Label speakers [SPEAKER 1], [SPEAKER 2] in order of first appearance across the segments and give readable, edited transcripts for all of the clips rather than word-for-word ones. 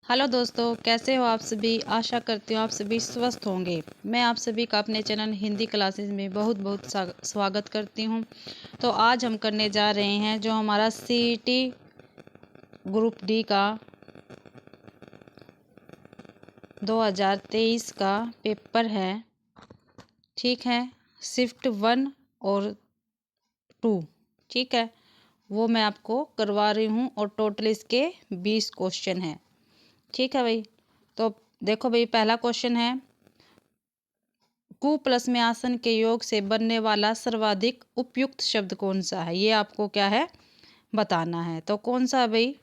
[SPEAKER 1] Hello दोस्तों, कैसे हो आप सभी। आशा करती हूँ आप सभी स्वस्थ होंगे। मैं आप सभी का अपने चैनल हिंदी क्लासेस में बहुत बहुत स्वागत करती हूँ। तो आज हम करने जा रहे हैं जो हमारा सीईटी ग्रुप डी का 2023 का पेपर है। ठीक है, शिफ्ट 1 और 2। ठीक है, वो मैं आपको करवा रही हूँ और टोटल इसके 20 क्वेश्चन हैं। ठीक है भाई, तो देखो भाई, पहला क्वेश्चन है कु प्लस में आसन के योग से बनने वाला सर्वाधिक उपयुक्त शब्द कौन सा है। ये आपको क्या है बताना है। तो कौन सा है भाई,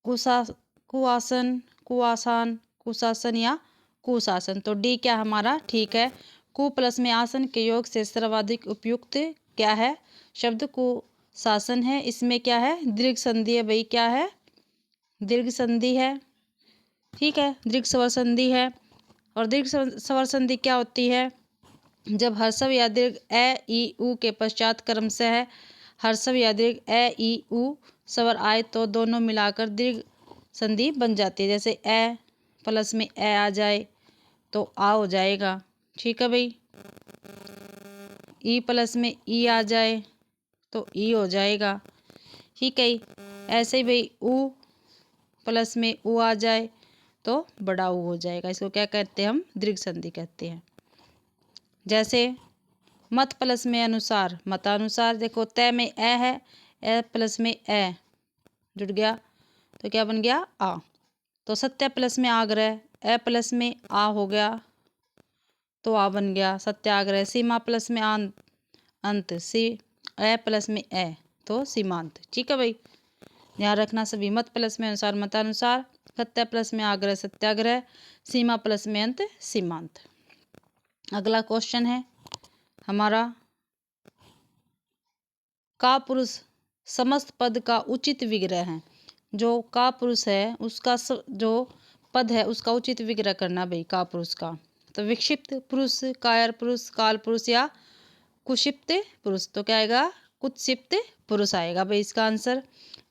[SPEAKER 1] कुसा कुआसन, कुआसान, कुशासन या कुशासन। तो डी क्या हमारा ठीक है। कु प्लस में आसन के योग से सर्वाधिक उपयुक्त क्या है शब्द कुशासन है। इसमें क्या है दीर्घ संधि है भाई, क्या है दीर्घ संधि है। ठीक है, दीर्घ स्वर संधि है। और दीर्घ स्वर संधि क्या होती है, जब हर्षव या दीर्घ ए ई उ के पश्चात क्रम से है हर्षव या दीर्घ ए ई उ स्वर आए तो दोनों मिलाकर दीर्घ संधि बन जाती है। जैसे ए प्लस में ए आ जाए तो आ हो जाएगा। ठीक है भाई, ई प्लस में ई आ जाए तो ई हो जाएगा। ठीक है, ऐसे ही भाई उ प्लस में उ आ जाए तो बड़ा उ हो जाएगा। इसको क्या कहते हैं हम दीर्घ संधि कहते हैं। जैसे मत प्लस में अनुसार मतानुसार। देखो तय में ए है, ए प्लस में ए जुड़ गया तो क्या बन गया आ। तो सत्य प्लस में आग्रह, ए प्लस में आ हो गया तो आ बन गया सत्याग्रह। सीमा प्लस में अंत, सी ए प्लस में ए तो सीमांत। ठीक है भाई, ध्यान रखना सभी। मत प्लस में अनुसार मतानुसार, सत्य प्लस में आग्रह सत्याग्रह, सीमा प्लस में अंत सीमांत। अगला क्वेश्चन है हमारा का पुरुष समस्त पद का उचित विग्रह है। जो का पुरुष है उसका जो पद है उसका उचित विग्रह करना भाई का पुरुष का। तो विक्षिप्त पुरुष, कायर पुरुष, काल पुरुष या कुक्षिप्त पुरुष। तो क्या आएगा कुत्सिप्त पुरुष आएगा भाई इसका आंसर।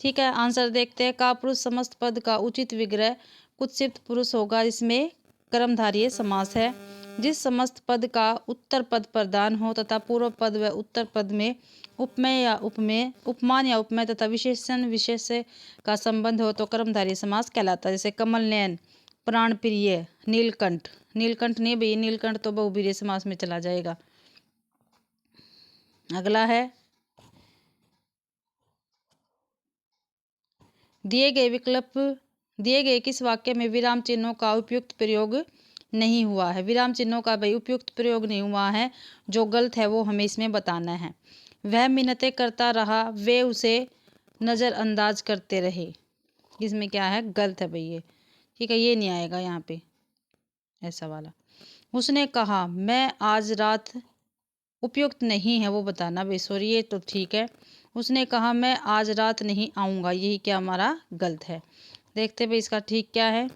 [SPEAKER 1] ठीक है, आंसर देखते हैं। का पुरुष समस्त पद का उचित विग्रह कुत्सिप्त पुरुष होगा। इसमें कर्मधारय समास है। जिस समस्त पद का उत्तर पद प्रधान हो तथा पूर्व पद व उत्तर पद में उपमेय या उपमेय, उपमान या उपमेय तथा विशेषण विशेष का संबंध हो तो कर्मधारय समास कहलाता है। जैसे कमल नयन, प्राण प्रिय, नीलकंठ। नीलकंठ नहीं भाई, नीलकंठ तो बहुब्रीहि समास में चला जाएगा। अगला है दिए गए किस वाक्य में विराम चिन्हों का उपयुक्त प्रयोग नहीं हुआ है। विराम चिन्हों का भाई उपयुक्त प्रयोग नहीं हुआ है, जो गलत है वो हमें इसमें बताना है। वह मिन्नतें करता रहा, वे उसे नज़रअंदाज करते रहे। इसमें क्या है गलत है भाई ये। ठीक है, ये नहीं आएगा यहाँ पे ऐसा वाला। उसने कहा मैं आज रात, उपयुक्त नहीं है वो बताना भाई। सॉरी, ये तो ठीक है। उसने कहा मैं आज रात नहीं आऊँगा, यही क्या हमारा गलत है। देखते भाई इसका ठीक क्या है।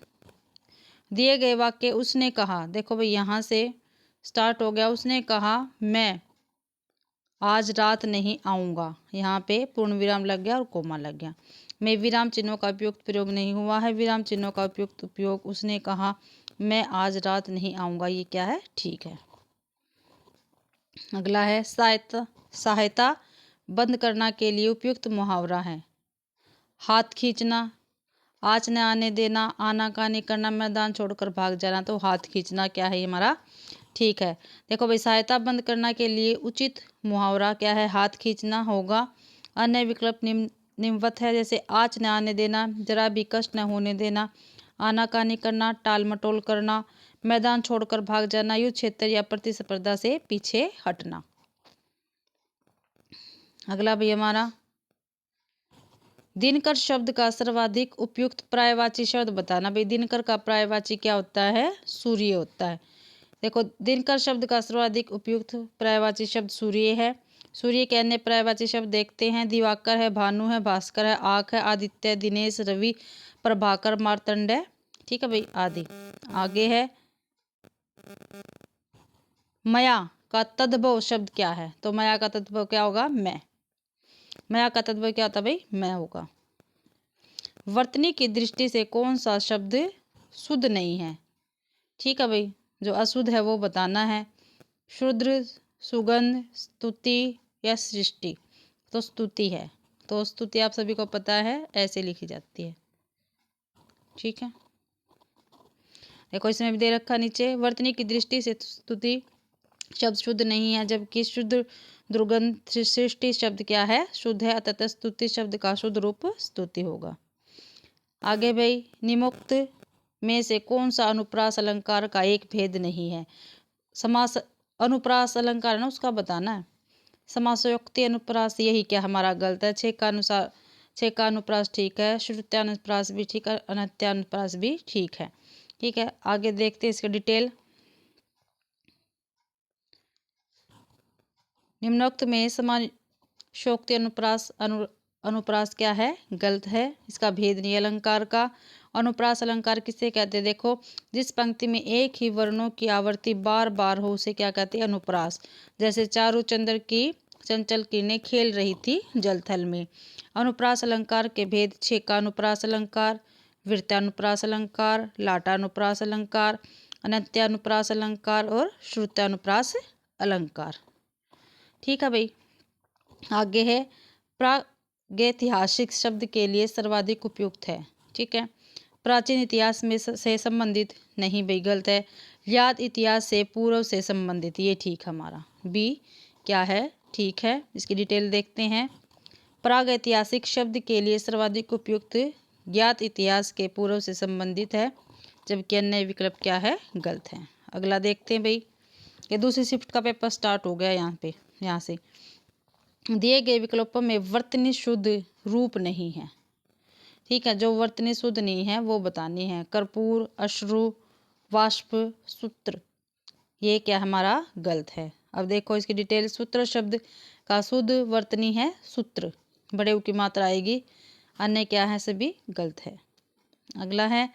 [SPEAKER 1] दिए गए वाक्य उसने कहा, देखो भाई यहाँ से स्टार्ट हो गया। उसने कहा मैं आज रात नहीं आऊँगा, यहाँ पे पूर्ण विराम लग गया और कोमा लग गया। में विराम चिन्हों का उपयुक्त प्रयोग नहीं हुआ है। विराम चिन्हों का उपयुक्त उपयोग उसने कहा मैं आज रात नहीं आऊँगा, ये क्या है ठीक है। अगला है सहायता बंद करना के लिए उपयुक्त मुहावरा है। हाथ खींचना, आँच न आने देना, आनाकानी करना, मैदान छोड़कर भाग जाना। तो हाथ खींचना क्या है हमारा ठीक है। देखो भाई, सहायता बंद करना के लिए उचित मुहावरा क्या है, हाथ खींचना होगा। अन्य विकल्प निम्नवत है। जैसे आँच न आने देना, जरा भी कष्ट न होने देना, आनाकानी करना, टाल मटोल करना, मैदान छोड़कर भाग जाना, युद्ध क्षेत्र या प्रतिस्पर्धा से पीछे हटना। अगला भी हमारा दिनकर शब्द का सर्वाधिक उपयुक्त पर्यायवाची शब्द बताना। भाई दिनकर का पर्यायवाची क्या होता है, सूर्य होता है। देखो दिनकर शब्द का सर्वाधिक उपयुक्त पर्यायवाची शब्द सूर्य है। सूर्य के अन्य पर्यायवाची शब्द देखते हैं। दिवाकर है, भानु है, भास्कर है, आँख है, आदित्य, दिनेश, रवि, प्रभाकर, मार्तंड। ठीक है भाई आदि। आगे है मया का तद्भव शब्द क्या है। तो मया का तद्भव क्या होगा मैं। मया का तद्भव क्या होता है भाई मैं होगा। वर्तनी की दृष्टि से कौन सा शब्द शुद्ध नहीं है? ठीक है भाई, जो अशुद्ध है वो बताना है। शूद्र, सुगंध, स्तुति या सृष्टि? तो स्तुति है। तो स्तुति आप सभी को पता है ऐसे लिखी जाती है। ठीक है, देखो इसमें भी दे रखा नीचे, वर्तनी की दृष्टि से स्तुति शब्द शुद्ध नहीं है, जबकि शुद्ध, दुर्गंध, सृष्टि शब्द क्या है? शुद्ध है। अतः स्तुति शब्द का शुद्ध रूप स्तुति होगा। आगे भाई, निम्नोक्त में से कौन सा अनुप्रास अलंकार का एक भेद नहीं है? समास अनुप्रास अलंकार है ना, उसका बताना है। समासोक्ति अनुप्रास, यही क्या हमारा गलत है। छः का अनुप्रास ठीक है, श्रुत्यानुप्रास भी ठीक है, अनत्यानुप्रास भी ठीक है। ठीक है, आगे देखते हैं इसका डिटेल। निम्नोक्त में समासोक्ति अनुप्रास अनुप्रास क्या है? गलत है, इसका भेद नहीं। अलंकार का अनुप्रास अलंकार किसे कहते हैं? देखो, जिस पंक्ति में एक ही वर्णों की आवृत्ति बार बार हो उसे क्या कहते हैं? अनुप्रास। जैसे चारू चंद्र की चंचल किरणें खेल रही थी जलथल में। अनुप्रास अलंकार के भेद: छेका अनुप्रास अलंकार, वृत्तानुप्रास अलंकार, लाटानुप्रास अलंकार, अनत्यानुप्रास अलंकार और श्रुत्यानुप्रास अलंकार। ठीक है भाई, आगे है प्रागैतिहासिक शब्द के लिए सर्वाधिक उपयुक्त है। ठीक है, प्राचीन इतिहास में से संबंधित नहीं भाई, गलत है। याद इतिहास से पूर्व से संबंधित, ये ठीक हमारा बी क्या है? ठीक है, इसकी डिटेल देखते हैं। प्रागैतिहासिक शब्द के लिए सर्वाधिक उपयुक्त ज्ञात इतिहास के पूर्व से संबंधित है, जबकि अन्य विकल्प क्या है? गलत है। अगला देखते हैं भाई, ये दूसरी शिफ्ट का पेपर स्टार्ट हो गया यहाँ से। दिए गए विकल्पों में वर्तनी शुद्ध रूप नहीं है। ठीक है, जो वर्तनी शुद्ध नहीं है वो बतानी है। कर्पूर, अश्रु, वाष्प, सूत्र, ये क्या हमारा? गलत है। अब देखो इसकी डिटेल। सूत्र शब्द का शुद्ध वर्तनी है सूत्र, बड़े ऊ की मात्रा आएगी। अन्य क्या है? सभी गलत है। अगला है,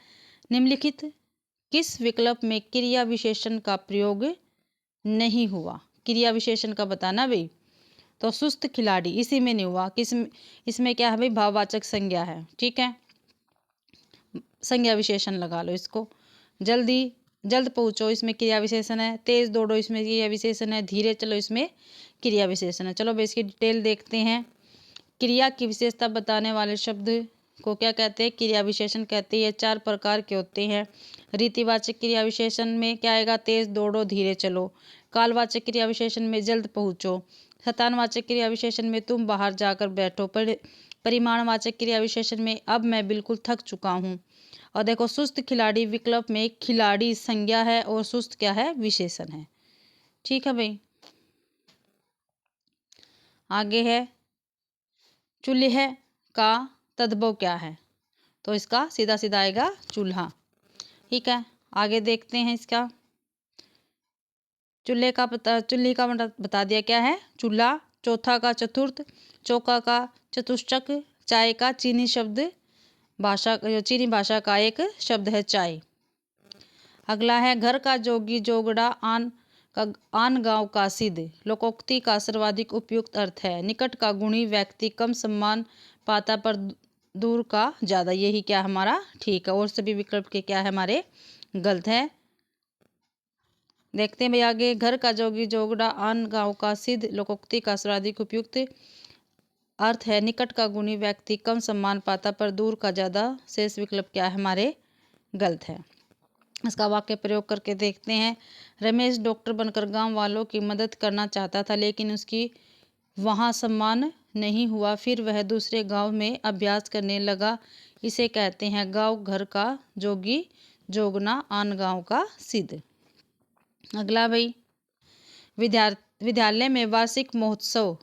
[SPEAKER 1] निम्नलिखित किस विकल्प में क्रिया विशेषण का प्रयोग नहीं हुआ? क्रिया विशेषण का बताना भाई। तो सुस्त खिलाड़ी, इसी में नहीं हुआ। इसमें क्या है भाई? भाववाचक संज्ञा है। ठीक है, संज्ञा विशेषण लगा लो इसको। जल्द पहुंचो, इसमें क्रिया विशेषण है। तेज दौड़ो, इसमें क्रिया विशेषण है। धीरे चलो, इसमें क्रिया विशेषण है। चलो भाई इसकी डिटेल देखते हैं। क्रिया की विशेषता बताने वाले शब्द को क्या कहते हैं? क्रिया विशेषण कहते हैं। 4 प्रकार के होते हैं। रीतिवाचक क्रिया विशेषण में क्या आएगा? तेज दौड़ो, धीरे चलो। कालवाचक क्रिया विशेषण में जल्द पहुंचो। शतानवाचक क्रिया विशेषण में तुम बाहर जाकर बैठो। परिमाणवाचक क्रिया विशेषण में अब मैं बिल्कुल थक चुका हूँ। और देखो, सुस्त खिलाड़ी विकल्प में खिलाड़ी संज्ञा है और सुस्त क्या है? विशेषण है। ठीक है भाई, आगे है, चूल्हे का तद्भव क्या है? तो इसका सीधा सीधा आएगा चूल्हा। ठीक है, आगे देखते हैं इसका। चूल्हे का बता दिया क्या है? चूल्हा। चौथा का चतुर्थ, चौका का चतुष्चक, चाय का चीनी भाषा का एक शब्द है चाय। अगला है, घर का जोगी जोगड़ा आन गांव का सिद्ध। लोकोक्ति का सर्वाधिक उपयुक्त अर्थ है। निकट का गुणी व्यक्ति कम सम्मान पाता पर दूर का ज्यादा, यही क्या हमारा? ठीक है। और सभी विकल्प के क्या है हमारे? गलत है। देखते हैं भाई आगे। घर का जोगी जोगड़ा आन गांव का सिद्ध लोकोक्ति का सर्वाधिक उपयुक्त अर्थ है। निकट का गुणी व्यक्ति कम सम्मान पाता पर दूर का ज्यादा, शेष विकल्प क्या है हमारे? गलत है। इसका वाक्य प्रयोग करके देखते हैं। रमेश डॉक्टर बनकर गांव वालों की मदद करना चाहता था, लेकिन उसकी वहां सम्मान नहीं हुआ। फिर वह दूसरे गांव में अभ्यास करने लगा। इसे कहते हैं गांव घर का जोगी जोगना आन गांव का सिद्ध। अगला भाई, विद्यालय में वार्षिक महोत्सव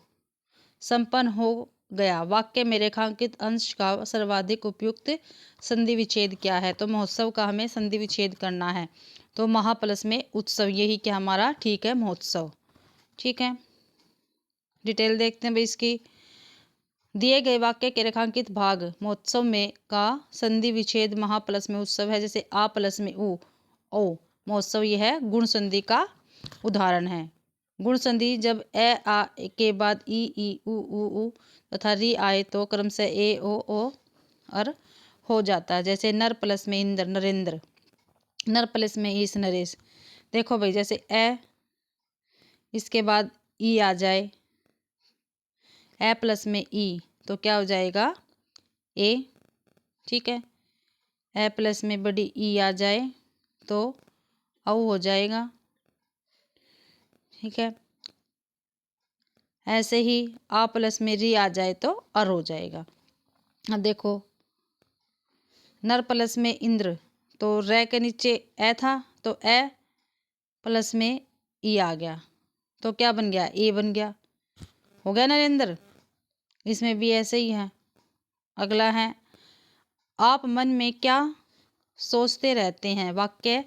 [SPEAKER 1] संपन्न हो गया। वाक्य में रेखांकित अंश का सर्वाधिक उपयुक्त संधि विच्छेद क्या है? तो महोत्सव का हमें संधि विच्छेद करना है। तो महाप्लस में उत्सव, यही क्या हमारा? ठीक है, महोत्सव। ठीक है, डिटेल देखते हैं भाई इसकी। दिए गए वाक्य के रेखांकित भाग महोत्सव में का संधि विच्छेद महाप्लस में उत्सव है। जैसे आ प्लस में उ ओ महोत्सव, यह है गुण संधि का उदाहरण है। गुण संधि जब ए आ के बाद ई उ तथा री आए तो क्रमशः ए ओ और हो जाता है। जैसे नर प्लस में इंद्र नरेंद्र, नर प्लस में ईश नरेश। देखो भाई जैसे ए, इसके बाद ई आ जाए, ए प्लस में ई तो क्या हो जाएगा ए, ठीक है। ए प्लस में बड़ी ई आ जाए तो औ हो जाएगा, ठीक है। ऐसे ही आ प्लस में री आ जाए तो अर हो जाएगा। अब देखो नर प्लस में इंद्र तो रे के नीचे ए था तो ए प्लस में ई आ गया तो क्या बन गया ए बन गया, हो गया नरेंद्र। इसमें भी ऐसे ही है। अगला है आप मन में क्या सोचते रहते हैं, वाक्य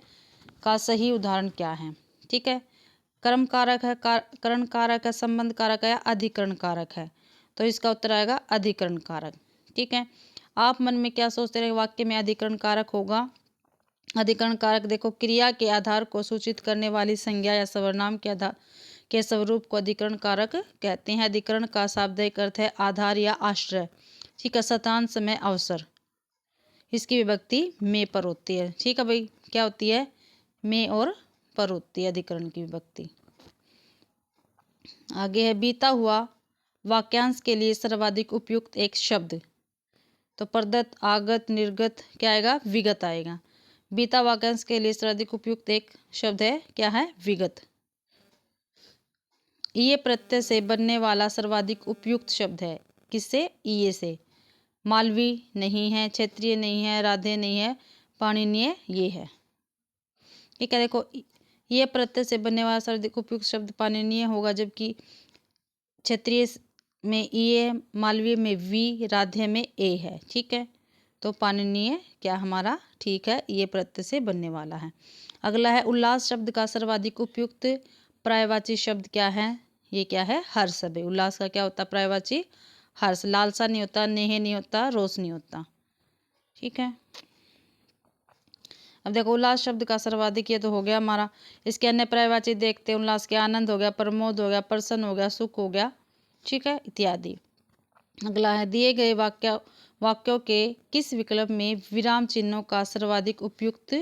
[SPEAKER 1] का सही उदाहरण क्या है, ठीक है। कर्म कारक है, करण कारक है, संबंध कारक है या अधिकरण कारक है, तो इसका उत्तर आएगा अधिकरण कारक, ठीक है। आप मन में क्या सोचते रहे, वाक्य में अधिकरण कारक होगा। अधिकरण कारक देखो क्रिया के आधार को सूचित करने वाली संज्ञा या सर्वनाम के आधार के स्वरूप को अधिकरण कारक कहते हैं। अधिकरण का शाब्दिक अर्थ है आधार या आश्रय, ठीक है। शतांश में अवसर, इसकी विभक्ति में पर होती है, ठीक है भाई। क्या होती है में और पर होती है अधिकरण की विभक्ति। आगे है बीता हुआ वाक्यांश के लिए सर्वाधिक उपयुक्त एक शब्द, तो प्रदत्त आगत निर्गत क्या आएगा विगत आएगा। बीता वाक्यांश के लिए सर्वाधिक उपयुक्त एक शब्द है क्या है विगत। ये प्रत्यय से बनने वाला सर्वाधिक उपयुक्त शब्द है, किससे ये से। मालवी नहीं है, क्षेत्रीय नहीं है, राधे नहीं है, पाणिनीय ये है, ठीक है। देखो ये प्रत्यय से बनने वाला सर्वाधिक उपयुक्त शब्द पाणिनीय होगा, जबकि क्षेत्रीय में ये, मालवीय में वी, राधे में ए है, ठीक है। तो पाणिनीय क्या हमारा ठीक है ये प्रत्यय से बनने वाला है। अगला है उल्लास शब्द का सर्वाधिक उपयुक्त पर्यायवाची शब्द क्या है, ये क्या है हर्ष है। उल्लास का क्या होता है पर्यायवाची हर्ष। लालसा नहीं होता, नेह नहीं होता, रोष नहीं होता, ठीक है। अब देखो उल्लास शब्द का सर्वाधिक ये तो हो गया हमारा। इसके अन्य पर्यायवाची देखते हैं। उल्लास के आनंद हो गया, प्रमोद हो गया, प्रसन्न हो गया, सुख हो गया, ठीक है इत्यादि। अगला है दिए गए वाक्यों के किस विकल्प में विराम चिन्हों का सर्वाधिक उपयुक्त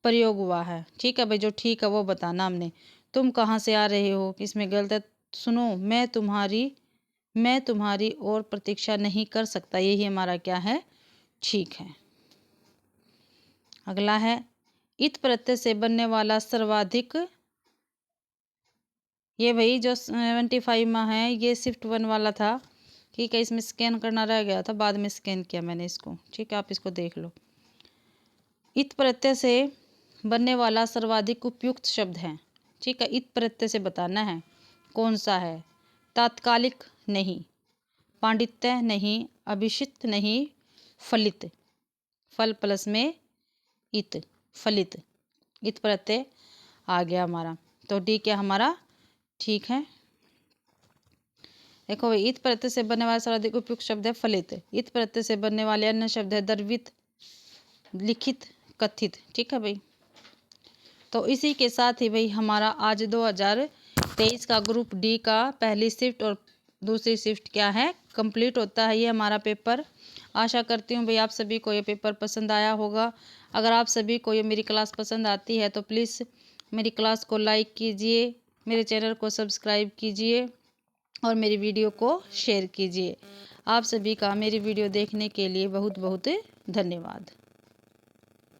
[SPEAKER 1] प्रयोग हुआ है, ठीक है भाई। जो ठीक है वो बताना हमने। तुम कहाँ से आ रहे हो, इसमें गलत है। सुनो मैं तुम्हारी और प्रतीक्षा नहीं कर सकता, यही हमारा क्या है ठीक है। अगला है इत प्रत्यय से बनने वाला सर्वाधिक, ये भाई जो 75 में है ये शिफ्ट 1 वाला था, ठीक है। इसमें स्कैन करना रह गया था, बाद में स्कैन किया मैंने इसको, ठीक है। आप इसको देख लो। इत प्रत्यय से बनने वाला सर्वाधिक उपयुक्त शब्द है, ठीक है। इत प्रत्यय से बताना है कौन सा है। तात्कालिक नहीं, पांडित्य नहीं, अभिषिक्त नहीं, फलित, फल प्लस में इत, फलित, इत प्रत्यय आ गया हमारा। तो डी क्या हमारा ठीक है। देखो भाई इत प्रत्यय से बनने वाला सर्वाधिक उपयुक्त शब्द है फलित। इत प्रत्यय से बनने वाले अन्य शब्द है द्रवित, लिखित, कथित, ठीक है भाई। तो इसी के साथ ही भाई हमारा आज 2023 का ग्रुप डी का पहली शिफ्ट और दूसरी शिफ्ट क्या है कंप्लीट होता है ये हमारा पेपर। आशा करती हूँ भाई आप सभी को ये पेपर पसंद आया होगा। अगर आप सभी को ये मेरी क्लास पसंद आती है तो प्लीज़ मेरी क्लास को लाइक कीजिए, मेरे चैनल को सब्सक्राइब कीजिए और मेरी वीडियो को शेयर कीजिए। आप सभी का मेरी वीडियो देखने के लिए बहुत बहुत धन्यवाद।